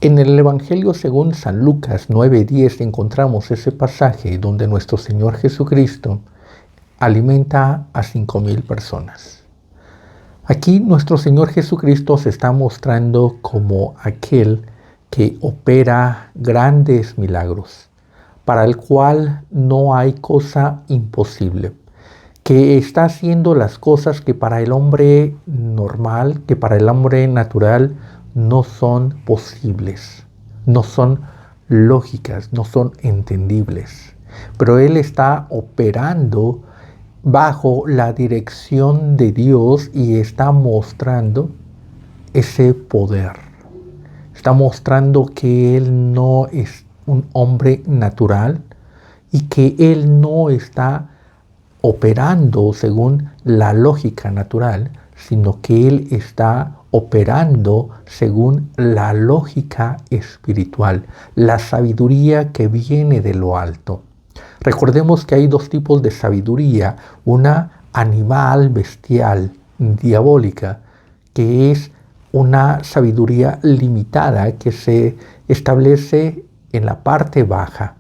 En el Evangelio según San Lucas 9:10 encontramos ese pasaje donde nuestro Señor Jesucristo alimenta a 5,000 personas. Aquí nuestro Señor Jesucristo se está mostrando como aquel que opera grandes milagros, para el cual no hay cosa imposible, que está haciendo las cosas que para el hombre normal, que para el hombre natural no son posibles, no son lógicas, no son entendibles. Pero Él está operando bajo la dirección de Dios y está mostrando ese poder. Está mostrando que Él no es un hombre natural y que Él no está operando según la lógica natural, sino que Él está operando según la lógica espiritual, la sabiduría que viene de lo alto. Recordemos que hay dos tipos de sabiduría, una animal, bestial, diabólica, que es una sabiduría limitada que se establece en la parte baja,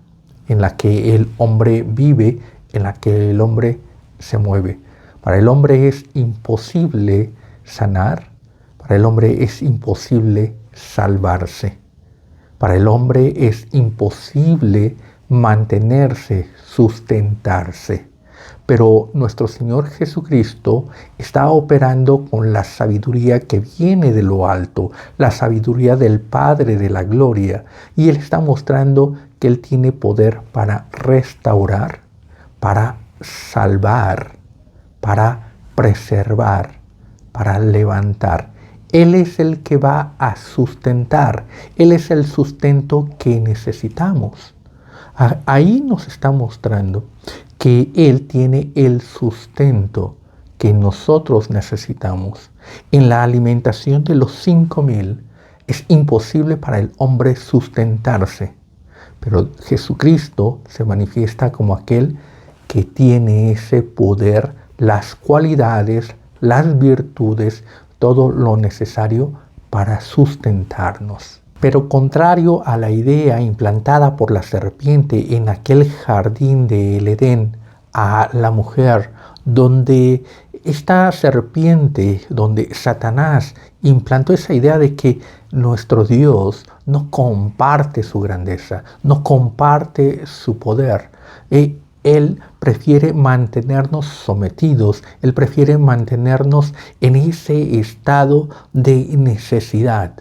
en la que el hombre vive, en la que el hombre se mueve. Para el hombre es imposible sanar, para el hombre es imposible salvarse, para el hombre es imposible mantenerse, sustentarse. Pero nuestro Señor Jesucristo está operando con la sabiduría que viene de lo alto, la sabiduría del Padre de la Gloria, y Él está mostrando que Él tiene poder para restaurar, para salvar, para preservar, para levantar. Él es el que va a sustentar, Él es el sustento que necesitamos. Ahí nos está mostrando que Él tiene el sustento que nosotros necesitamos. En la alimentación de los 5,000 es imposible para el hombre sustentarse, pero Jesucristo se manifiesta como aquel que tiene ese poder, las cualidades, las virtudes, todo lo necesario para sustentarnos. Pero contrario a la idea implantada por la serpiente en aquel jardín del Edén a la mujer, donde esta serpiente, donde Satanás implantó esa idea de que nuestro Dios no comparte su grandeza, no comparte su poder. Él prefiere mantenernos sometidos, Él prefiere mantenernos en ese estado de necesidad.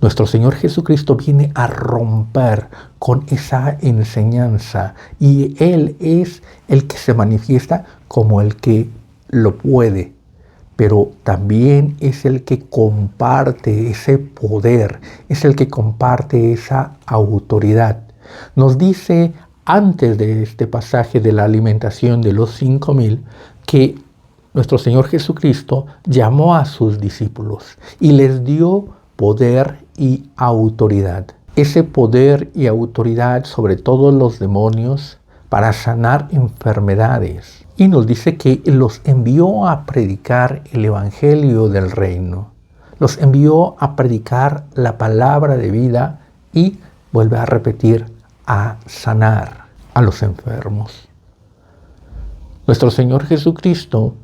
Nuestro Señor Jesucristo viene a romper con esa enseñanza y Él es el que se manifiesta como el que lo puede, pero también es el que comparte ese poder, es el que comparte esa autoridad. Nos dice antes de este pasaje de la alimentación de los 5,000 que nuestro Señor Jesucristo llamó a sus discípulos y les dio poder y autoridad. Ese poder y autoridad sobre todos los demonios para sanar enfermedades. Y nos dice que los envió a predicar el evangelio del reino. Los envió a predicar la palabra de vida y, vuelve a repetir, a sanar a los enfermos. Nuestro Señor Jesucristo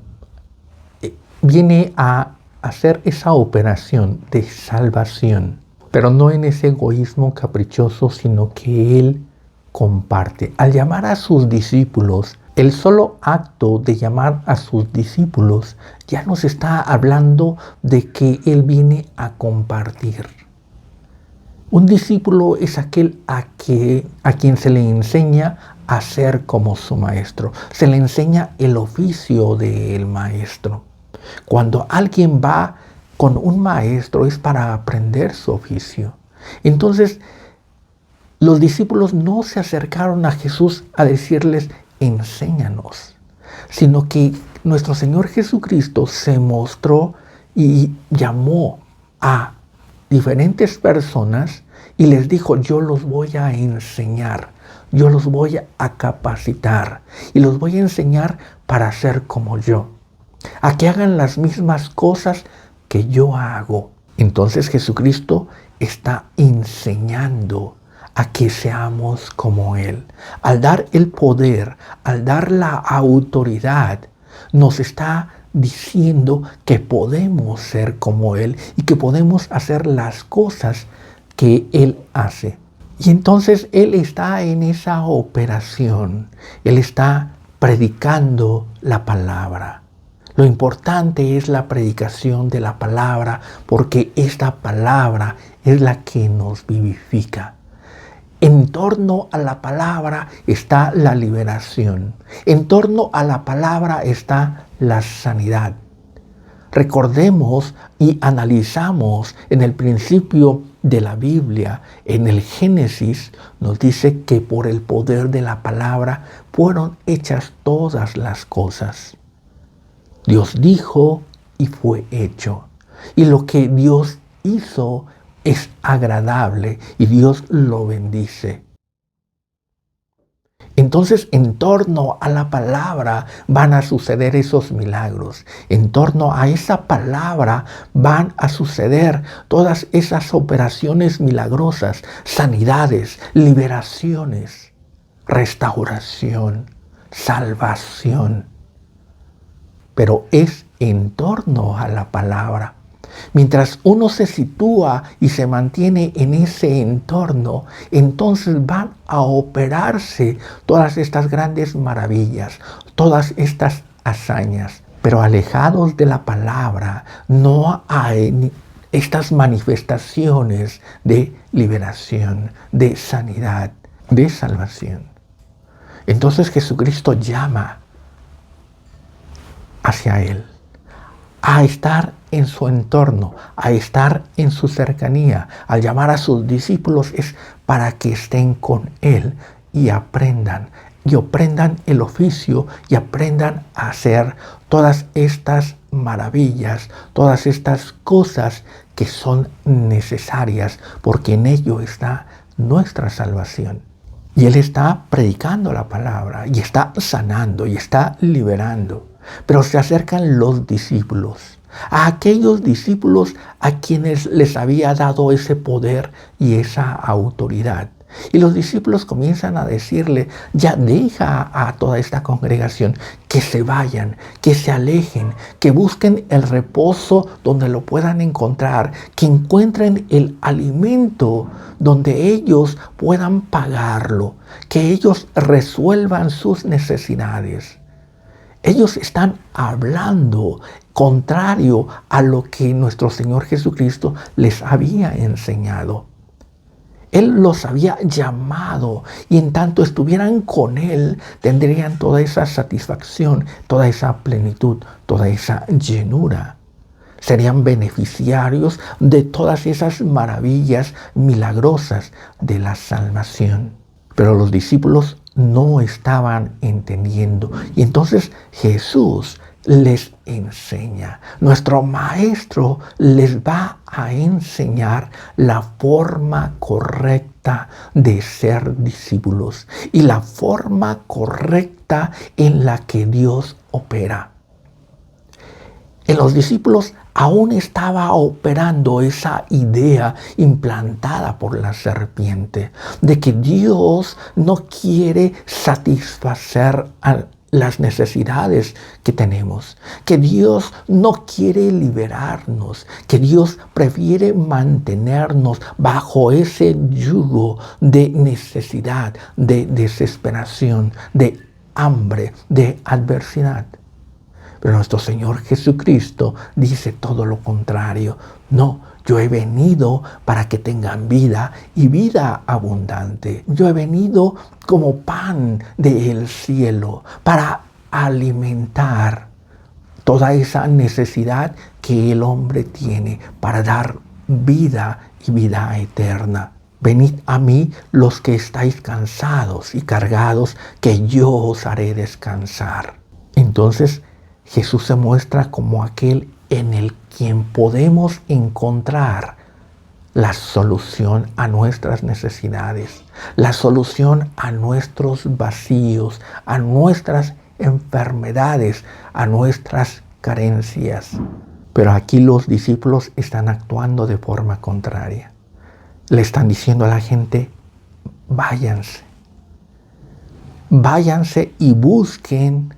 viene a hacer esa operación de salvación, pero no en ese egoísmo caprichoso, sino que Él comparte. Al llamar a sus discípulos, el solo acto de llamar a sus discípulos ya nos está hablando de que Él viene a compartir. Un discípulo es aquel a quien se le enseña a ser como su maestro. Se le enseña el oficio del maestro. Cuando alguien va con un maestro es para aprender su oficio. Entonces, los discípulos no se acercaron a Jesús a decirles, enséñanos, sino que nuestro Señor Jesucristo se mostró y llamó a diferentes personas y les dijo, yo los voy a enseñar, yo los voy a capacitar y los voy a enseñar para ser como yo, a que hagan las mismas cosas que yo hago. Entonces Jesucristo está enseñando a que seamos como Él. Al dar el poder, al dar la autoridad, nos está diciendo que podemos ser como Él y que podemos hacer las cosas que Él hace. Y entonces Él está en esa operación. Él está predicando la palabra. Lo importante es la predicación de la palabra, porque esta palabra es la que nos vivifica. En torno a la palabra está la liberación. En torno a la palabra está la sanidad. Recordemos y analizamos en el principio de la Biblia, en el Génesis, nos dice que por el poder de la palabra fueron hechas todas las cosas. Dios dijo y fue hecho. Y lo que Dios hizo es agradable y Dios lo bendice. Entonces, en torno a la palabra van a suceder esos milagros. En torno a esa palabra van a suceder todas esas operaciones milagrosas, sanidades, liberaciones, restauración, salvación. Pero es en torno a la palabra. Mientras uno se sitúa y se mantiene en ese entorno, entonces van a operarse todas estas grandes maravillas, todas estas hazañas. Pero alejados de la palabra, no hay estas manifestaciones de liberación, de sanidad, de salvación. Entonces Jesucristo llama hacia Él, a estar en su entorno, a estar en su cercanía. Al llamar a sus discípulos es para que estén con Él y aprendan el oficio y aprendan a hacer todas estas maravillas, todas estas cosas que son necesarias, porque en ello está nuestra salvación. Y Él está predicando la palabra y está sanando y está liberando. Pero se acercan los discípulos, a aquellos discípulos a quienes les había dado ese poder y esa autoridad. Y los discípulos comienzan a decirle, ya deja a toda esta congregación, que se vayan, que se alejen, que busquen el reposo donde lo puedan encontrar, que encuentren el alimento donde ellos puedan pagarlo, que ellos resuelvan sus necesidades. Ellos están hablando contrario a lo que nuestro Señor Jesucristo les había enseñado. Él los había llamado y en tanto estuvieran con Él, tendrían toda esa satisfacción, toda esa plenitud, toda esa llenura. Serían beneficiarios de todas esas maravillas milagrosas de la salvación. Pero los discípulos no estaban entendiendo. Y entonces Jesús les enseña. Nuestro Maestro les va a enseñar la forma correcta de ser discípulos y la forma correcta en la que Dios opera. En los discípulos aún estaba operando esa idea implantada por la serpiente de que Dios no quiere satisfacer a las necesidades que tenemos, que Dios no quiere liberarnos, que Dios prefiere mantenernos bajo ese yugo de necesidad, de desesperación, de hambre, de adversidad. Pero nuestro Señor Jesucristo dice todo lo contrario. No, yo he venido para que tengan vida y vida abundante. Yo he venido como pan del cielo para alimentar toda esa necesidad que el hombre tiene para dar vida y vida eterna. Venid a mí los que estáis cansados y cargados, que yo os haré descansar. Entonces, Jesús se muestra como aquel en el quien podemos encontrar la solución a nuestras necesidades, la solución a nuestros vacíos, a nuestras enfermedades, a nuestras carencias. Pero aquí los discípulos están actuando de forma contraria. Le están diciendo a la gente, váyanse. Váyanse y busquen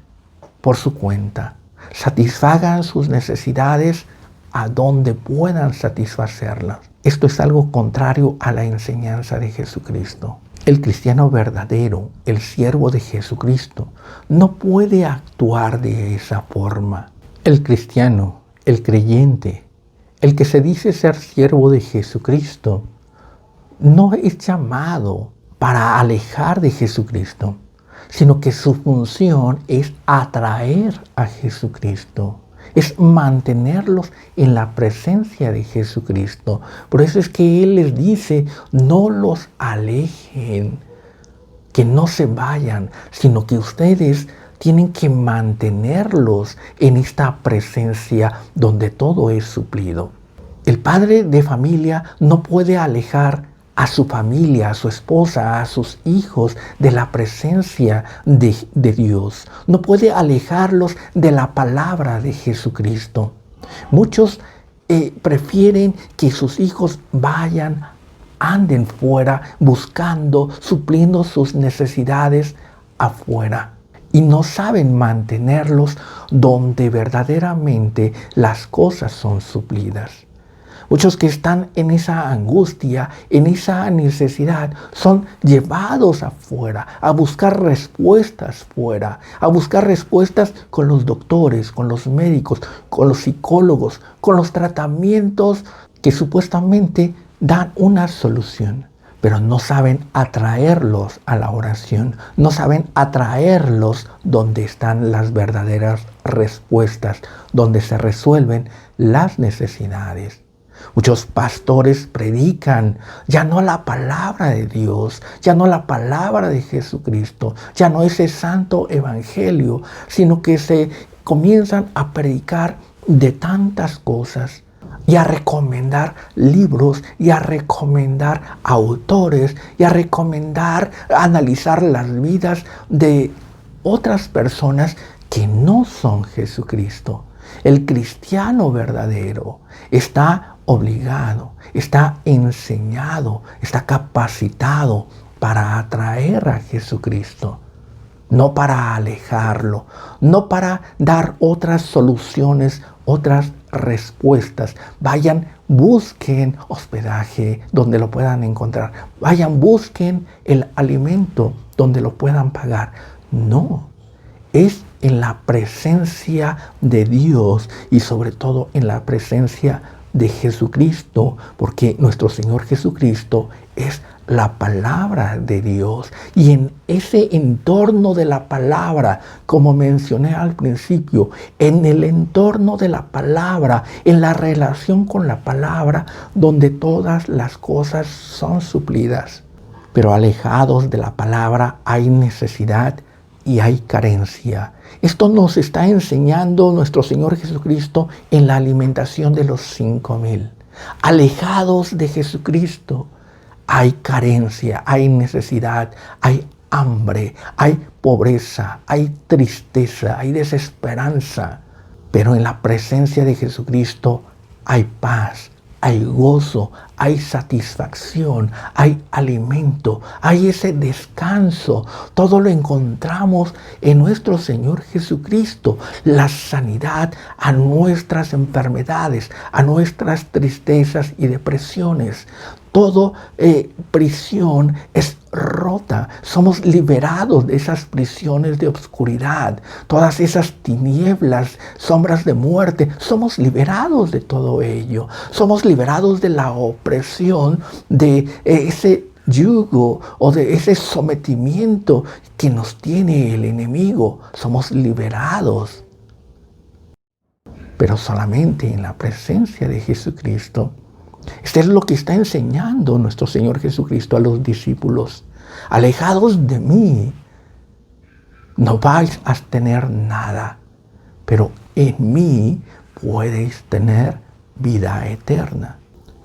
por su cuenta. Satisfagan sus necesidades a donde puedan satisfacerlas. Esto es algo contrario a la enseñanza de Jesucristo. El cristiano verdadero, el siervo de Jesucristo, no puede actuar de esa forma. El cristiano, el creyente, el que se dice ser siervo de Jesucristo, no es llamado para alejar de Jesucristo, sino que su función es atraer a Jesucristo, es mantenerlos en la presencia de Jesucristo. Por eso es que Él les dice, no los alejen, que no se vayan, sino que ustedes tienen que mantenerlos en esta presencia donde todo es suplido. El padre de familia no puede alejar a su familia, a su esposa, a sus hijos de la presencia de Dios. No puede alejarlos de la palabra de Jesucristo. Muchos prefieren que sus hijos anden fuera, buscando, supliendo sus necesidades afuera. Y no saben mantenerlos donde verdaderamente las cosas son suplidas. Muchos que están en esa angustia, en esa necesidad, son llevados afuera a buscar respuestas fuera, a buscar respuestas con los doctores, con los médicos, con los psicólogos, con los tratamientos que supuestamente dan una solución, pero no saben atraerlos a la oración, no saben atraerlos donde están las verdaderas respuestas, donde se resuelven las necesidades. Muchos pastores predican ya no la palabra de Dios, ya no la palabra de Jesucristo, ya no ese santo evangelio, sino que se comienzan a predicar de tantas cosas y a recomendar libros y a recomendar autores y a recomendar analizar las vidas de otras personas que no son Jesucristo. El cristiano verdadero está obligado, está enseñado, está capacitado para atraer a Jesucristo, no para alejarlo, no para dar otras soluciones, otras respuestas. Vayan, busquen hospedaje donde lo puedan encontrar. Vayan, busquen el alimento donde lo puedan pagar. No, es en la presencia de Dios y sobre todo en la presencia de Jesucristo, porque nuestro Señor Jesucristo es la palabra de Dios, y en ese entorno de la palabra, como mencioné al principio, en el entorno de la palabra, en la relación con la palabra, donde todas las cosas son suplidas. Pero alejados de la palabra hay necesidad y hay carencia. Esto nos está enseñando nuestro Señor Jesucristo en la alimentación de los 5,000. Alejados de Jesucristo hay carencia, hay necesidad, hay hambre, hay pobreza, hay tristeza, hay desesperanza. Pero en la presencia de Jesucristo hay paz, hay gozo, hay satisfacción, hay alimento, hay ese descanso. Todo lo encontramos en nuestro Señor Jesucristo. La sanidad a nuestras enfermedades, a nuestras tristezas y depresiones. Toda prisión es rota. Somos liberados de esas prisiones de oscuridad, todas esas tinieblas, sombras de muerte. Somos liberados de todo ello. Somos liberados de la opresión, de ese yugo o de ese sometimiento que nos tiene el enemigo. Somos liberados, pero solamente en la presencia de Jesucristo. Esto es lo que está enseñando nuestro Señor Jesucristo a los discípulos. Alejados de mí, no vais a tener nada, pero en mí podéis tener vida eterna.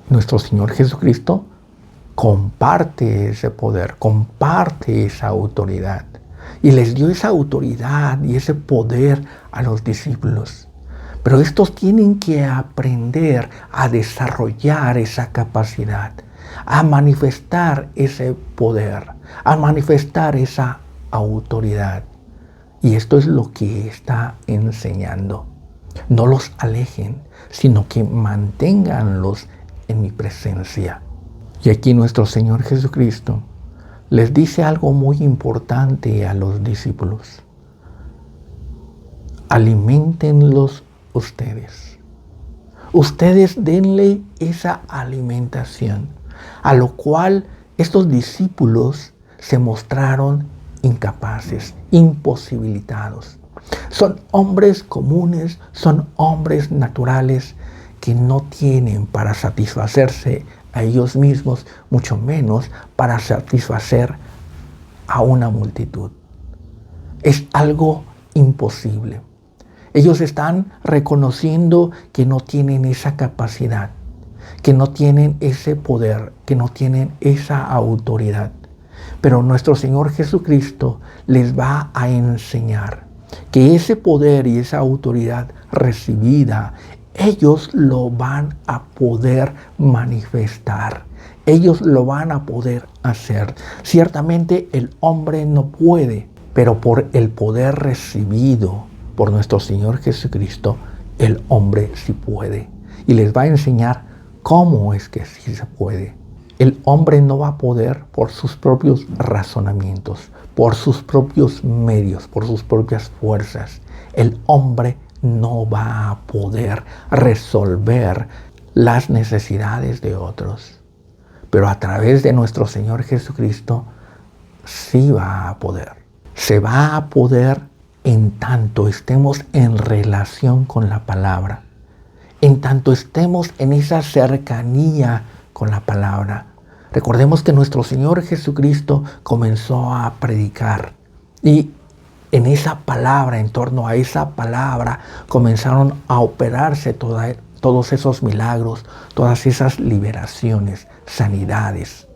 Nuestro Señor Jesucristo comparte ese poder, comparte esa autoridad. Y les dio esa autoridad y ese poder a los discípulos. Pero estos tienen que aprender a desarrollar esa capacidad, a manifestar ese poder, a manifestar esa autoridad. Y esto es lo que está enseñando. No los alejen, sino que manténganlos en mi presencia. Y aquí nuestro Señor Jesucristo les dice algo muy importante a los discípulos. Aliméntenlos ustedes. Ustedes denle esa alimentación, a lo cual estos discípulos se mostraron incapaces, imposibilitados. Son hombres comunes, son hombres naturales que no tienen para satisfacerse a ellos mismos, mucho menos para satisfacer a una multitud. Es algo imposible. Ellos están reconociendo que no tienen esa capacidad, que no tienen ese poder, que no tienen esa autoridad. Pero nuestro Señor Jesucristo les va a enseñar que ese poder y esa autoridad recibida, ellos lo van a poder manifestar. Ellos lo van a poder hacer. Ciertamente el hombre no puede, pero por el poder recibido por nuestro Señor Jesucristo, el hombre sí puede. Y les va a enseñar cómo es que sí se puede. El hombre no va a poder por sus propios razonamientos, por sus propios medios, por sus propias fuerzas. El hombre no va a poder resolver las necesidades de otros. Pero a través de nuestro Señor Jesucristo sí va a poder. Se va a poder en tanto estemos en relación con la palabra, en tanto estemos en esa cercanía con la palabra. Recordemos que nuestro Señor Jesucristo comenzó a predicar y en esa palabra, en torno a esa palabra, comenzaron a operarse todos esos milagros, todas esas liberaciones, sanidades.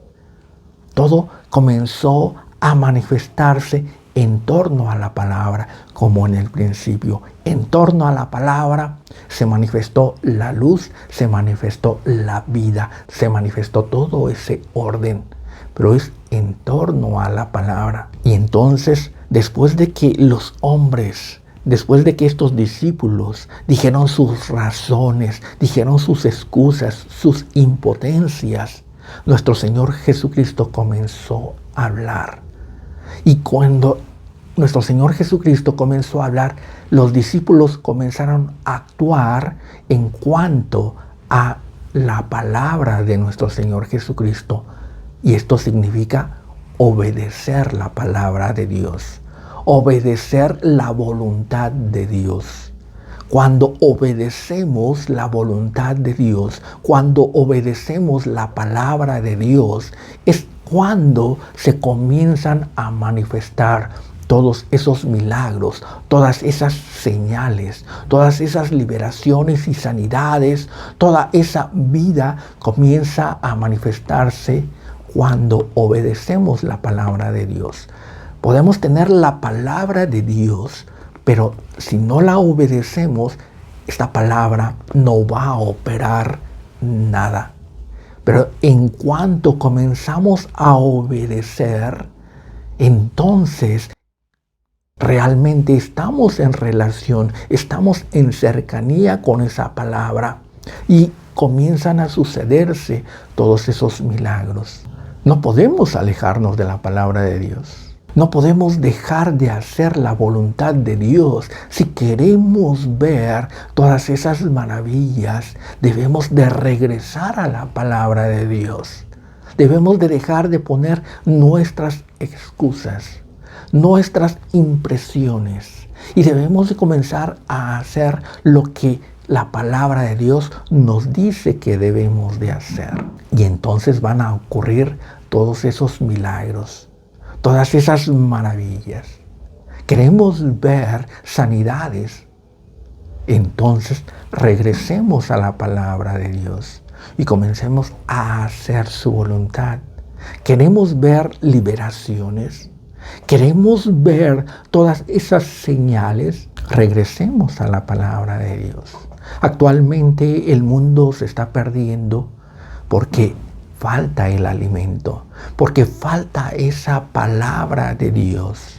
Todo comenzó a manifestarse en torno a la palabra, como en el principio. En torno a la palabra se manifestó la luz, se manifestó la vida, se manifestó todo ese orden. Pero es en torno a la palabra. Y entonces, después de que los hombres, después de que estos discípulos dijeron sus razones, dijeron sus excusas, sus impotencias, nuestro Señor Jesucristo comenzó a hablar. Y cuando nuestro Señor Jesucristo comenzó a hablar, los discípulos comenzaron a actuar en cuanto a la palabra de nuestro Señor Jesucristo. Y esto significa obedecer la palabra de Dios, obedecer la voluntad de Dios. Cuando obedecemos la voluntad de Dios, cuando obedecemos la palabra de Dios, es cuando se comienzan a manifestar todos esos milagros, todas esas señales, todas esas liberaciones y sanidades, toda esa vida comienza a manifestarse cuando obedecemos la palabra de Dios. Podemos tener la palabra de Dios, pero si no la obedecemos, esta palabra no va a operar nada. Pero en cuanto comenzamos a obedecer, entonces realmente estamos en relación, estamos en cercanía con esa palabra y comienzan a sucederse todos esos milagros. No podemos alejarnos de la palabra de Dios. No podemos dejar de hacer la voluntad de Dios. Si queremos ver todas esas maravillas, debemos de regresar a la palabra de Dios. Debemos de dejar de poner nuestras excusas, nuestras impresiones, y debemos de comenzar a hacer lo que la palabra de Dios nos dice que debemos de hacer. Y entonces van a ocurrir todos esos milagros, todas esas maravillas. Queremos ver sanidades. Entonces regresemos a la palabra de Dios y comencemos a hacer su voluntad. Queremos ver liberaciones. Queremos ver todas esas señales. Regresemos a la palabra de Dios. Actualmente el mundo se está perdiendo porque falta el alimento, porque falta esa palabra de Dios.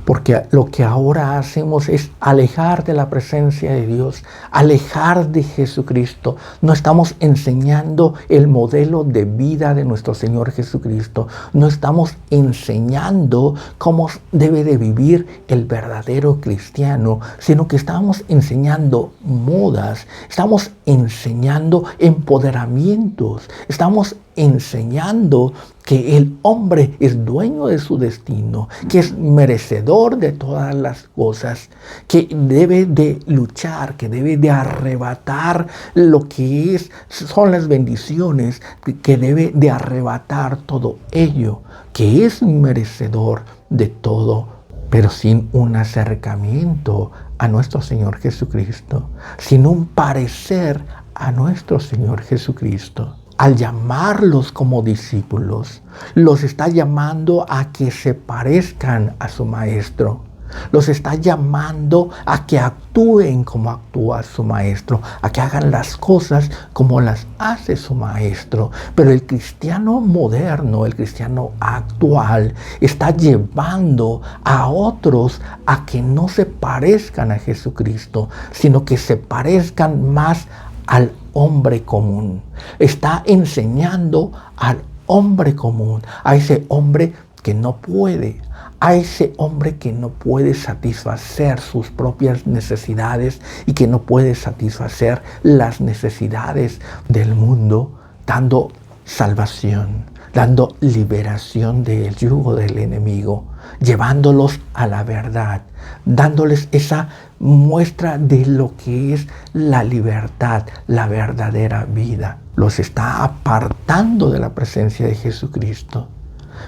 Porque lo que ahora hacemos es alejar de la presencia de Dios, alejar de Jesucristo. No estamos enseñando el modelo de vida de nuestro Señor Jesucristo. No estamos enseñando cómo debe de vivir el verdadero cristiano, sino que estamos enseñando modas, estamos enseñando empoderamientos, estamos enseñando que el hombre es dueño de su destino, que es merecedor de todas las cosas, que debe de luchar, que debe de arrebatar lo que son las bendiciones, que debe de arrebatar todo ello, que es merecedor de todo, pero sin un acercamiento a nuestro Señor Jesucristo, sin un parecer a nuestro Señor Jesucristo. Al llamarlos como discípulos, los está llamando a que se parezcan a su maestro. Los está llamando a que actúen como actúa su maestro, a que hagan las cosas como las hace su maestro. Pero el cristiano moderno, el cristiano actual, está llevando a otros a que no se parezcan a Jesucristo, sino que se parezcan más al hombre común. Está enseñando al hombre común, a ese hombre que no puede, a ese hombre que no puede satisfacer sus propias necesidades y que no puede satisfacer las necesidades del mundo, dando salvación, dando liberación del yugo del enemigo, llevándolos a la verdad, dándoles esa muestra de lo que es la libertad, la verdadera vida. Los está apartando de la presencia de Jesucristo.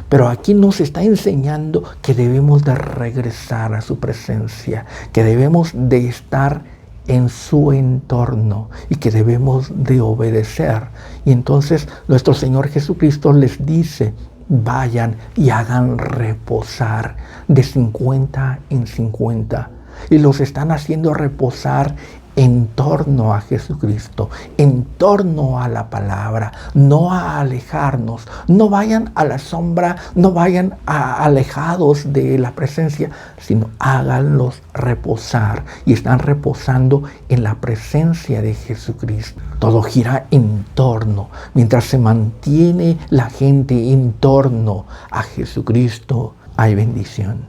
Pero aquí nos está enseñando que debemos de regresar a su presencia, que debemos de estar en su entorno y que debemos de obedecer. Y entonces nuestro Señor Jesucristo les dice: vayan y hagan reposar de 50 en 50. Y los están haciendo reposar en torno a Jesucristo, en torno a la palabra, no a alejarnos. No vayan a la sombra, no vayan alejados de la presencia, sino háganlos reposar. Y están reposando en la presencia de Jesucristo. Todo gira en torno. Mientras se mantiene la gente en torno a Jesucristo, hay bendición,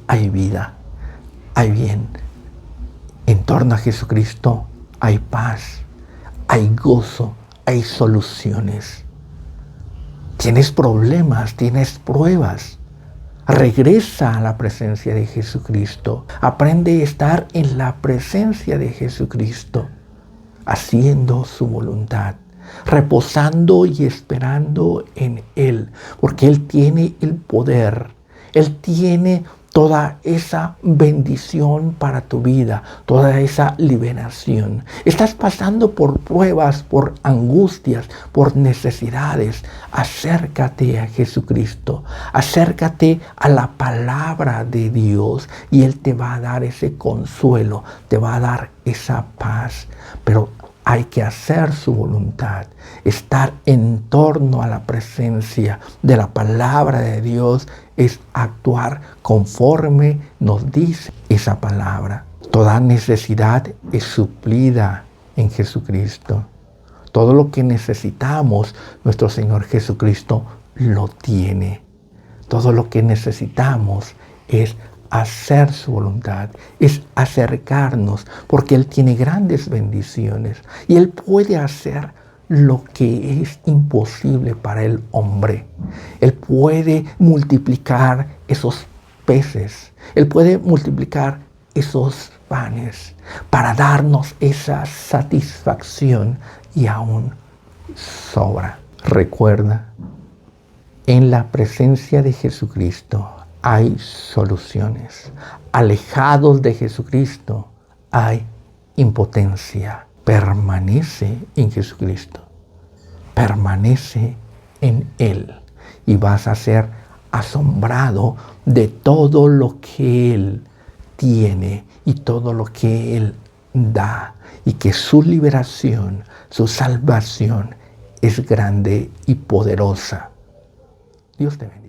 hay vida, hay bien. En torno a Jesucristo hay paz, hay gozo, hay soluciones. Tienes problemas, tienes pruebas. Regresa a la presencia de Jesucristo. Aprende a estar en la presencia de Jesucristo, haciendo su voluntad, reposando y esperando en Él, porque Él tiene el poder, Él tiene toda esa bendición para tu vida, toda esa liberación. Estás pasando por pruebas, por angustias, por necesidades. Acércate a Jesucristo, acércate a la palabra de Dios y Él te va a dar ese consuelo, te va a dar esa paz. Pero hay que hacer su voluntad, estar en torno a la presencia de la palabra de Dios es actuar conforme nos dice esa palabra. Toda necesidad es suplida en Jesucristo. Todo lo que necesitamos, nuestro Señor Jesucristo lo tiene. Todo lo que necesitamos es hacer su voluntad, es acercarnos, porque Él tiene grandes bendiciones y Él puede hacer lo que es imposible para el hombre. Él puede multiplicar esos peces, Él puede multiplicar esos panes para darnos esa satisfacción y aún sobra. Recuerda, en la presencia de Jesucristo hay soluciones. Alejados de Jesucristo hay impotencia. Permanece en Jesucristo. Permanece en Él. Y vas a ser asombrado de todo lo que Él tiene y todo lo que Él da, y que su liberación, su salvación es grande y poderosa. Dios te bendiga.